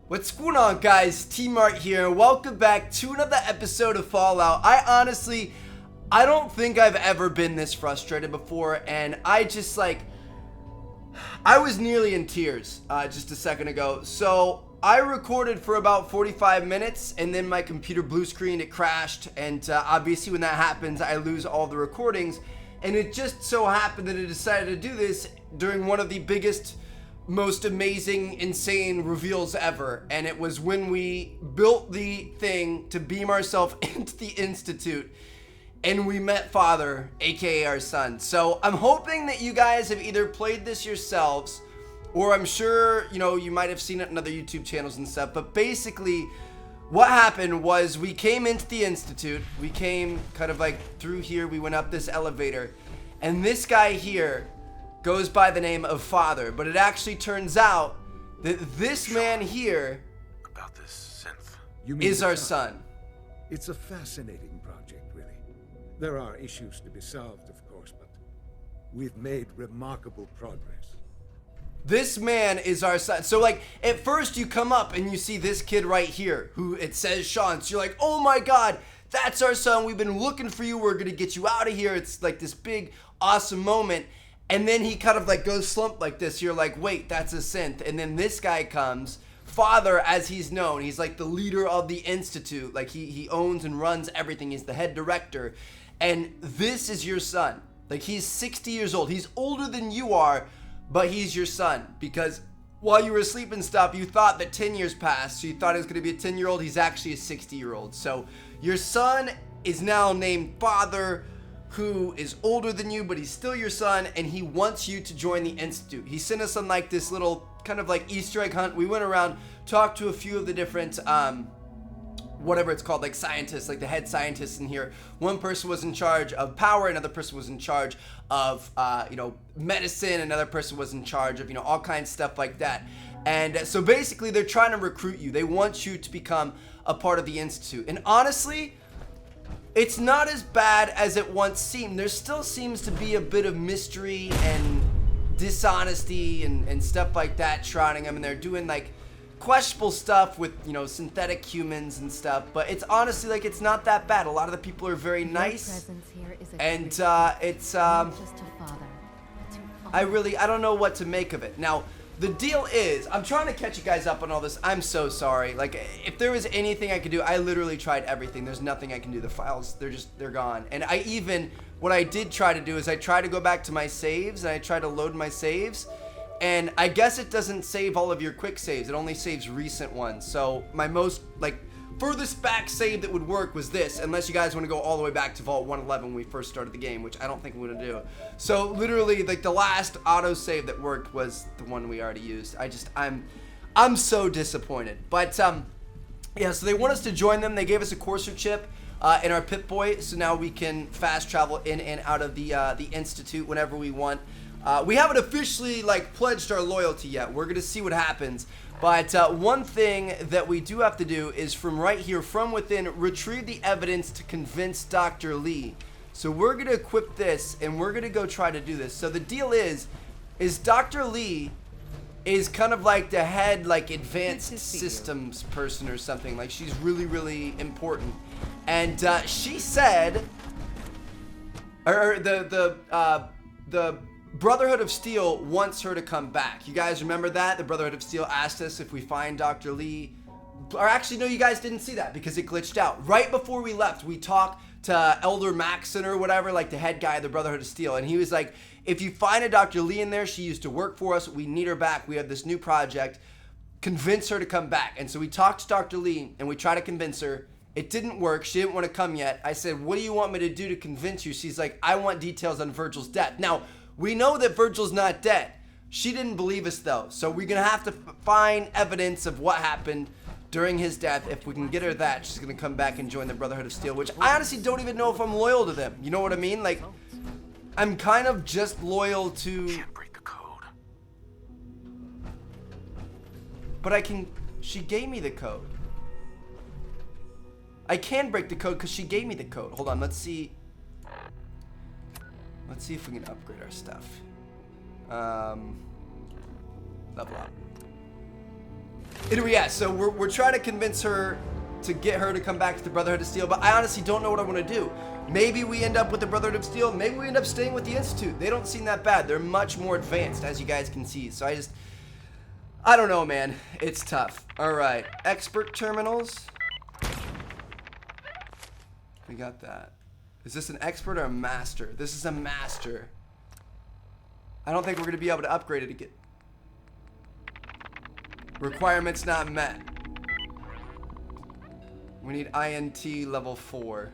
What's going on, guys? T-Mart here. Welcome back to another episode of Fallout. I don't think I've ever been this frustrated before, and I was nearly in tears just a second ago. So I recorded for about 45 minutes, and then my computer blue screened, it crashed, and obviously when that happens, I lose all the recordings, and it just so happened that I decided to do this during one of the biggest, most amazing, insane reveals ever, and it was when we built the thing to beam ourselves into the Institute, and we met Father, aka our son. So I'm hoping that you guys have either played this yourselves, or I'm sure, you might have seen it in other YouTube channels and stuff, but basically, what happened was we came into the Institute, we came kind of like through here, we went up this elevator, and this guy here goes by the name of Father, but it actually turns out that this man here about this synth is our son. It's a fascinating project, really. There are issues to be solved, of course, but we've made remarkable progress. This man is our son. So at first you come up and you see this kid right here who it says Sean. So you're like, oh my God, that's our son. We've been looking for you. We're going to get you out of here. It's like this big, awesome moment. And then he kind of goes slump like this. You're like, wait, that's a synth. And then this guy comes, Father, as he's known. He's like the leader of the Institute. Like he owns and runs everything. He's the head director. And this is your son. Like he's 60 years old. He's older than you are, but he's your son. Because while you were asleep and stuff, you thought that 10 years passed. So you thought he was going to be a 10-year-old. He's actually a 60-year-old. So your son is now named Father, who is older than you, but he's still your son, and he wants you to join the Institute. He sent us on this little kind of Easter egg hunt. We went around, talked to a few of the different, whatever it's called, scientists, the head scientists in here. One person was in charge of power, another person was in charge of, medicine, another person was in charge of, all kinds of stuff like that. And so basically, they're trying to recruit you. They want you to become a part of the Institute. And honestly, it's not as bad as it once seemed. There still seems to be a bit of mystery and dishonesty and stuff like that shrouding them, and they're doing questionable stuff with synthetic humans and stuff. But it's honestly it's not that bad. A lot of the people are very nice, and it's I don't know what to make of it. Now the deal is, I'm trying to catch you guys up on all this. I'm so sorry. If there was anything I could do, I literally tried everything. There's nothing I can do. The files, they're gone. And what I did try to do is I tried to go back to my saves, and I tried to load my saves, and I guess it doesn't save all of your quick saves. It only saves recent ones. So my most, furthest back save that would work was this, unless you guys want to go all the way back to Vault 111 when we first started the game, which I don't think I'm going to do. So literally, the last auto save that worked was the one we already used. I'm so disappointed. But yeah, so they want us to join them. They gave us a Courser chip in our Pip-Boy, so now we can fast travel in and out of the Institute whenever we want. We haven't officially pledged our loyalty yet. We're gonna see what happens. But one thing that we do have to do is from right here, from within, retrieve the evidence to convince Dr. Lee. So we're gonna equip this, and we're gonna go try to do this. So the deal is Dr. Lee is kind of the head advanced systems person or something. She's really, really important. And she said, or the Brotherhood of Steel wants her to come back. You guys remember that? The Brotherhood of Steel asked us if we find Dr. Lee. Or actually, no, you guys didn't see that because it glitched out. Right before we left, we talked to Elder Maxon or whatever, the head guy of the Brotherhood of Steel. And he was like, if you find a Dr. Lee in there, she used to work for us. We need her back. We have this new project. Convince her to come back. And so we talked to Dr. Lee and we tried to convince her. It didn't work. She didn't want to come yet. I said, what do you want me to do to convince you? She's like, I want details on Virgil's death. Now, we know that Virgil's not dead. She didn't believe us, though. So we're going to have to find evidence of what happened during his death. If we can get her that, she's going to come back and join the Brotherhood of Steel, which I honestly don't even know if I'm loyal to them. You know what I mean? I'm kind of just loyal to... Can't break the code. But I can... She gave me the code. I can break the code because she gave me the code. Hold on, let's see... Let's see if we can upgrade our stuff. Level up. Anyway, yeah, so we're trying to convince her to get her to come back to the Brotherhood of Steel, but I honestly don't know what I want to do. Maybe we end up with the Brotherhood of Steel. Maybe we end up staying with the Institute. They don't seem that bad. They're much more advanced, as you guys can see. So I don't know, man. It's tough. All right, expert terminals. We got that. Is this an expert or a master? This is a master. I don't think we're going to be able to upgrade it again. Requirements not met. We need INT level 4.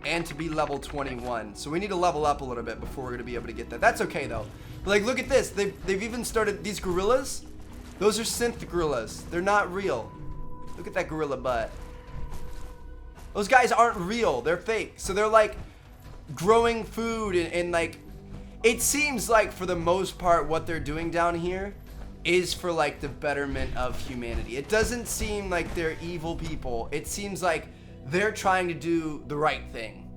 And to be level 21. So we need to level up a little bit before we're going to be able to get that. That's okay, though. But, like, look at this. They've even started... These gorillas, those are synth gorillas. They're not real. Look at that gorilla butt. Those guys aren't real. They're fake. So they're, like, growing food and like... It seems like, for the most part, what they're doing down here is for, like, the betterment of humanity. It doesn't seem like they're evil people. It seems like they're trying to do the right thing.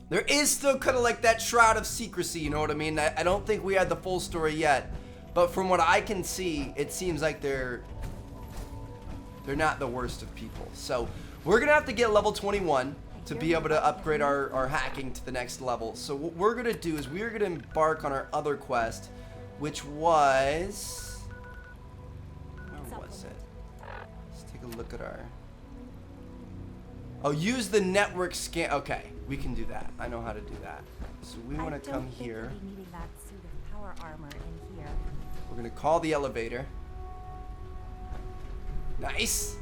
There is still kind of like that shroud of secrecy, you know what I mean? I don't think we had the full story yet. But from what I can see, it seems like they're not the worst of people. So we're going to have to get level 21. To be able to upgrade our hacking to the next level. So what we're going to do is we're going to embark on our other quest, which was... Where was it? Let's take a look at our... Oh, use the network scan. Okay, we can do that. I know how to do that. So we want to come here. We'll be needing that suit of power armor in here. We're going to call the elevator. Nice.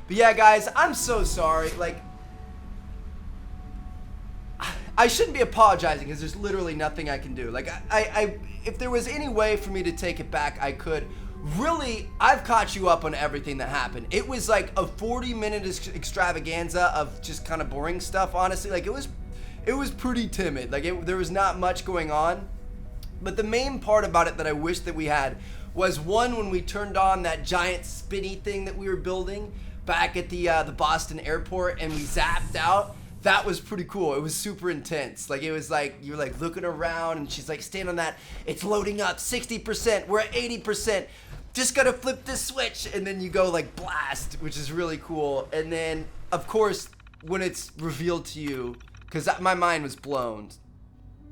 But yeah, guys, I'm so sorry. Like, I shouldn't be apologizing because there's literally nothing I can do. Like, if there was any way for me to take it back, I could. Really, I've caught you up on everything that happened. It was like a 40-minute extravaganza of just kind of boring stuff, honestly. Like, it was pretty timid. Like, there was not much going on. But the main part about it that I wish that we had was, one, when we turned on that giant spinny thing that we were building back at the Boston airport and we zapped out. That was pretty cool. It was super intense. Like, it was like, you were like looking around and she's like, stand on that. It's loading up 60%. We're at 80%. Just gotta flip this switch. And then you go like blast, which is really cool. And then, of course, when it's revealed to you, because my mind was blown.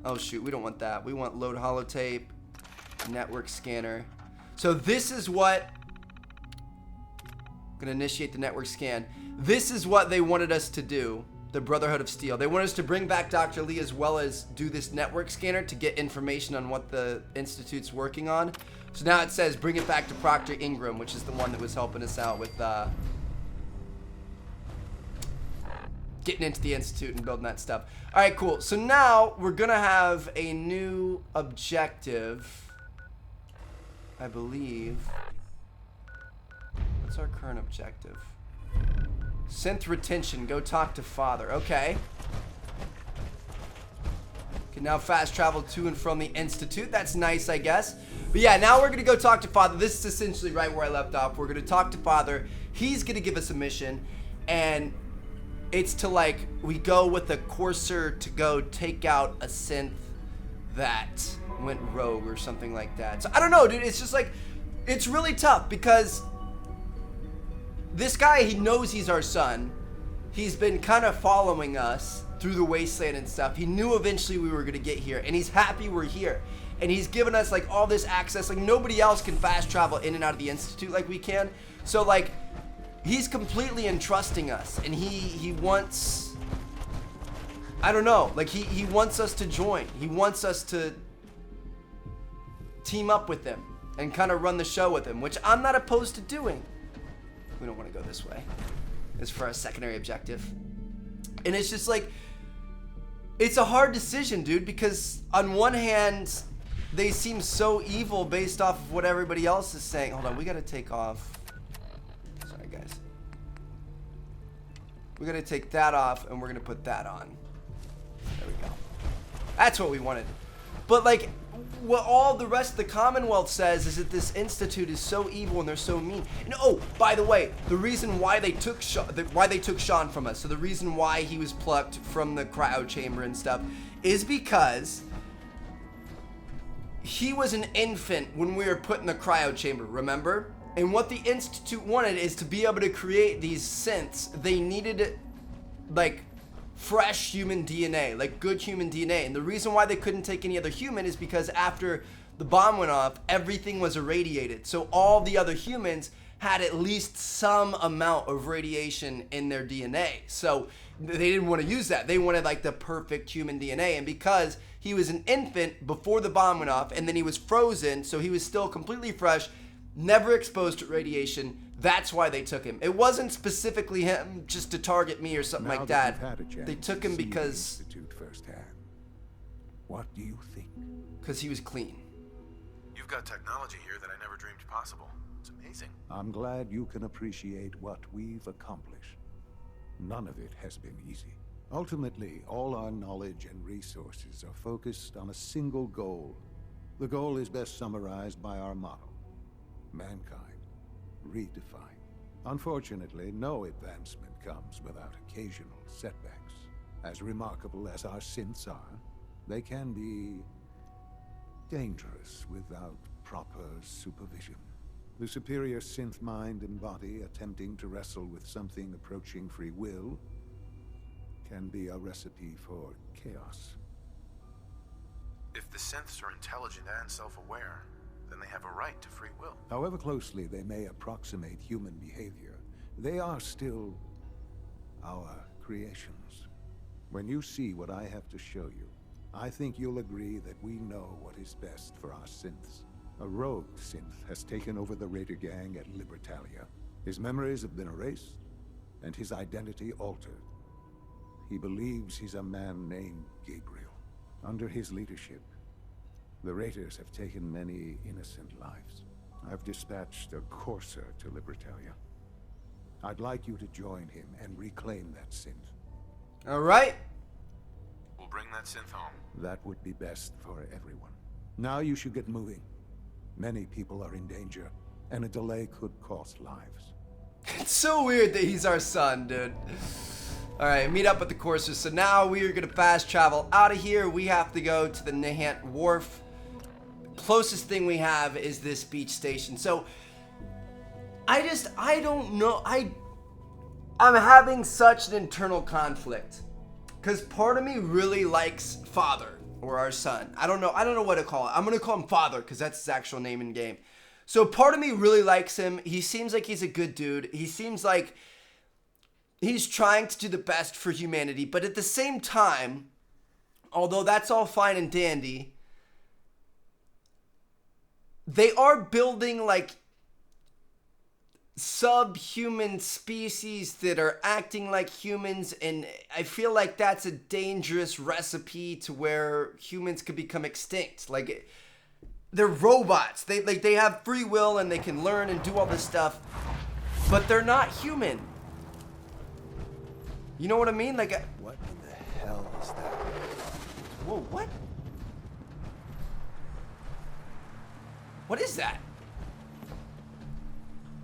Oh shoot, we don't want that. We want load holotape, network scanner. So this is what... Gonna initiate the network scan. This is what they wanted us to do, the Brotherhood of Steel. They wanted us to bring back Dr. Lee as well as do this network scanner to get information on what the Institute's working on. So now it says bring it back to Proctor Ingram, which is the one that was helping us out with getting into the Institute and building that stuff. Alright, cool. So now we're gonna have a new objective, I believe. What's our current objective? Synth retention. Go talk to Father. Okay. Can now fast travel to and from the Institute. That's nice, I guess. But yeah, now we're going to go talk to Father. This is essentially right where I left off. We're going to talk to Father. He's going to give us a mission. And it's to, like, we go with a courser to go take out a synth that went rogue or something like that. So I don't know, dude. It's just like, it's really tough because... This guy, he knows he's our son. He's been kind of following us through the wasteland and stuff. He knew eventually we were going to get here, and he's happy we're here. And he's given us, like, all this access. Like, nobody else can fast travel in and out of the Institute like we can. So, like, he's completely entrusting us, and he wants... I don't know. Like, he wants us to join. He wants us to team up with him and kind of run the show with him, which I'm not opposed to doing. We don't want to go this way. It's for our secondary objective. And it's just like, it's a hard decision, dude, because on one hand, they seem so evil based off of what everybody else is saying. Hold on, we got to take off. Sorry, guys. We're going to take that off, and we're going to put that on. There we go. That's what we wanted. But, like, what all the rest of the Commonwealth says is that this Institute is so evil and they're so mean. And oh, by the way, the reason why they took Sean from us, so the reason why he was plucked from the cryo chamber and stuff, is because he was an infant when we were put in the cryo chamber, remember? And what the Institute wanted is to be able to create these synths. They needed, like, fresh human DNA, like good human DNA. And the reason why they couldn't take any other human is because after the bomb went off, everything was irradiated. So all the other humans had at least some amount of radiation in their DNA. So they didn't want to use that. They wanted like the perfect human DNA. And because he was an infant before the bomb went off, and then he was frozen, so he was still completely fresh, never exposed to radiation, that's why they took him. It wasn't specifically him just to target me or something like that. They took him because... Institute firsthand. What do you think? Because he was clean. You've got technology here that I never dreamed possible. It's amazing. I'm glad you can appreciate what we've accomplished. None of it has been easy. Ultimately, all our knowledge and resources are focused on a single goal. The goal is best summarized by our motto: mankind, redefined. Unfortunately, no advancement comes without occasional setbacks. As remarkable as our synths are, they can be dangerous without proper supervision. The superior synth mind and body attempting to wrestle with something approaching free will can be a recipe for chaos. If the synths are intelligent and self-aware, then they have a right to free will. However closely they may approximate human behavior, they are still our creations. When you see what I have to show you, I think you'll agree that we know what is best for our synths. A rogue synth has taken over the Raider gang at Libertalia. His memories have been erased, and his identity altered. He believes he's a man named Gabriel. Under his leadership, the Raiders have taken many innocent lives. I've dispatched a courser to Libertalia. I'd like you to join him and reclaim that synth. All right. We'll bring that synth home. That would be best for everyone. Now you should get moving. Many people are in danger, and a delay could cost lives. It's so weird that he's our son, dude. All right, meet up with the coursers. So now we are gonna fast travel out of here. We have to go to the Nahant Wharf. Closest thing we have is this beach station. So I don't know. I'm having such an internal conflict, because part of me really likes Father, or our son. I don't know what to call it. I'm gonna call him Father because that's his actual name in game. So part of me really likes him. He seems like he's a good dude. He seems like he's trying to do the best for humanity. But at the same time, although that's all fine and dandy, they are building like subhuman species that are acting like humans, and I feel like that's a dangerous recipe to where humans could become extinct. Like, they're robots. They have free will and they can learn and do all this stuff, but they're not human. You know what I mean? Like, What in the hell is that? whoa, what? What is that?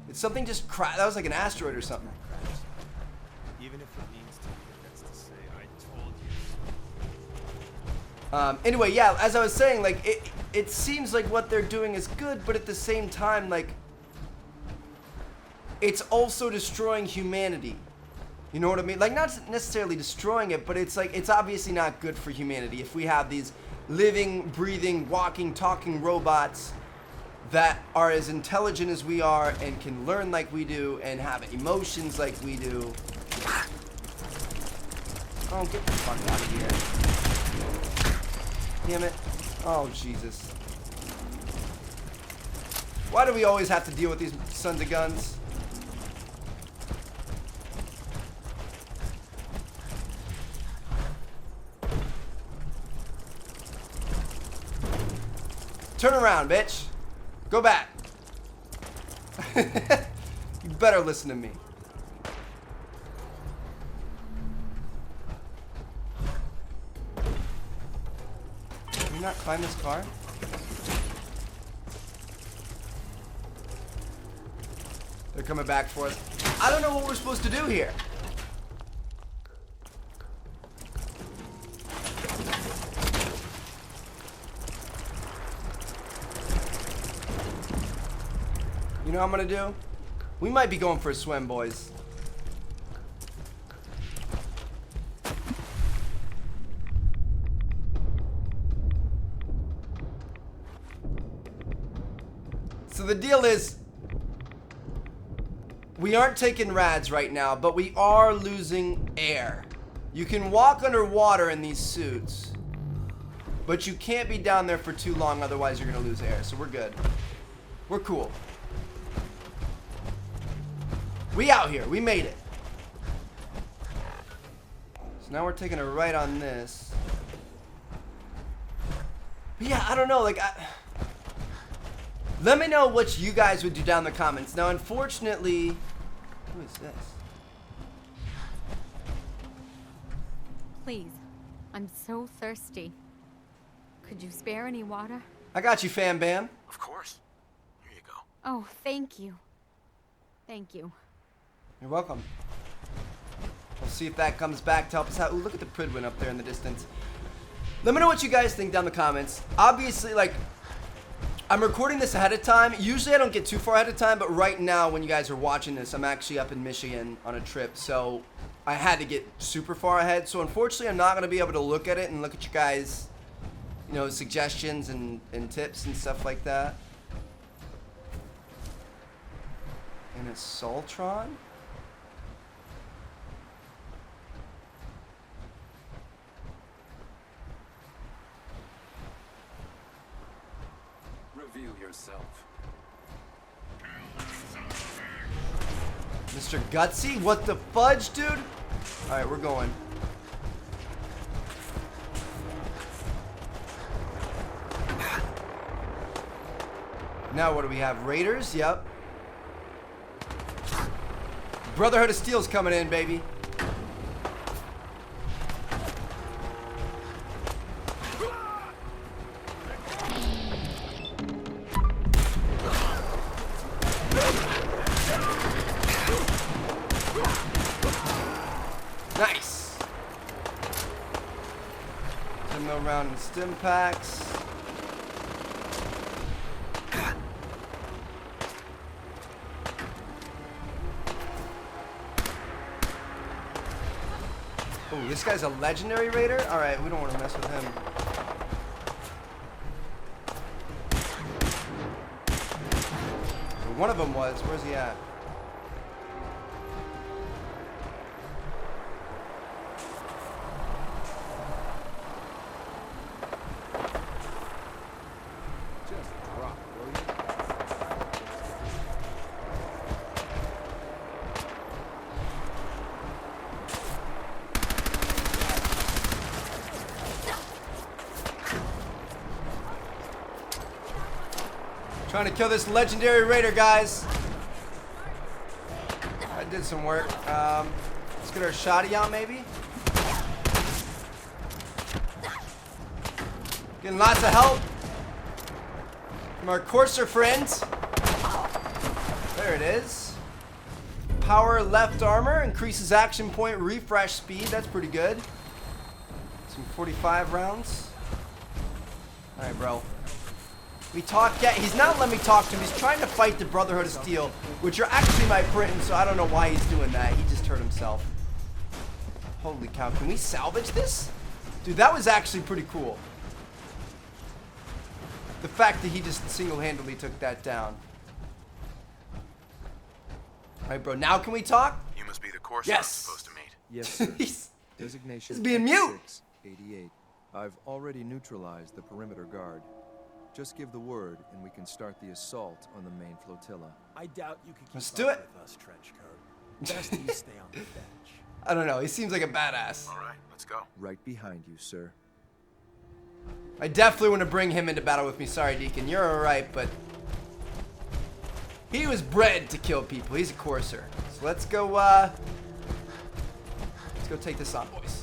Did something just crash? That was like an asteroid or something. Even if it means to be, that's to say, I told you. Anyway, yeah, as I was saying, like, it seems like what they're doing is good, but at the same time, like, it's also destroying humanity. You know what I mean? Like, not necessarily destroying it, but it's like, it's obviously not good for humanity if we have these living, breathing, walking, talking robots that are as intelligent as we are and can learn like we do and have emotions like we do. Oh, get the fuck out of here. Damn it. Oh, Jesus. Why do we always have to deal with these sons of guns? Turn around, bitch. Go back. You better listen to me. Can we not climb this car? They're coming back for us. I don't know what we're supposed to do here. You know what I'm gonna do? We might be going for a swim, boys. So the deal is, we aren't taking rads right now, but we are losing air. You can walk underwater in these suits, but you can't be down there for too long, otherwise you're gonna lose air. So we're good. We're cool. We out here. We made it. So now we're taking a right on this. But yeah, I don't know. Like, let me know what you guys would do down in the comments. Now, unfortunately, who is this? Please, I'm so thirsty. Could you spare any water? I got you, Fam Bam. Of course. Here you go. Oh, thank you. Thank you. You're welcome. We'll see if that comes back to help us out. Ooh, look at the Pridwin up there in the distance. Let me know what you guys think down in the comments. Obviously, like, I'm recording this ahead of time. Usually I don't get too far ahead of time, but right now when you guys are watching this, I'm actually up in Michigan on a trip, so I had to get super far ahead. So unfortunately, I'm not going to be able to look at it and look at you guys, you know, suggestions and tips and stuff like that. And a Sultron? Review yourself. Mr. Gutsy? What the fudge, dude? Alright, we're going. Now what do we have? Raiders? Yep. Brotherhood of Steel's coming in, baby. Nice. 10 mil round in stim packs. Oh, this guy's a legendary raider? Alright, we don't want to mess with him. One of them was. Where's he at? Just drop, will you? Trying to kill this legendary raider, guys. I did some work. Let's get our shotty out, maybe. Getting lots of help from our courser friends. There it is. Power left armor increases action point refresh speed. That's pretty good. Some 45 rounds. All right, bro. We talk, yeah, he's not letting me talk to him. He's trying to fight the Brotherhood of Steel, which are actually my friends, so I don't know why he's doing that. He just hurt himself. Holy cow, can we salvage this? Dude, that was actually pretty cool. The fact that he just single-handedly took that down. All right, bro, now can we talk? You must be the course Yes. I'm supposed to meet. Yes, sir. he's Designation he's being mute. 88. I've already neutralized the perimeter guard. Just give the word, and we can start the assault on the main flotilla. I doubt you can keep Let's up do it. with us, Trenchcoat. Best you stay on the bench. I don't know, he seems like a badass. All right, let's go. Right behind you, sir. I definitely want to bring him into battle with me. Sorry, Deacon, you're alright, but he was bred to kill people. He's a courser. So let's go take this on, boys.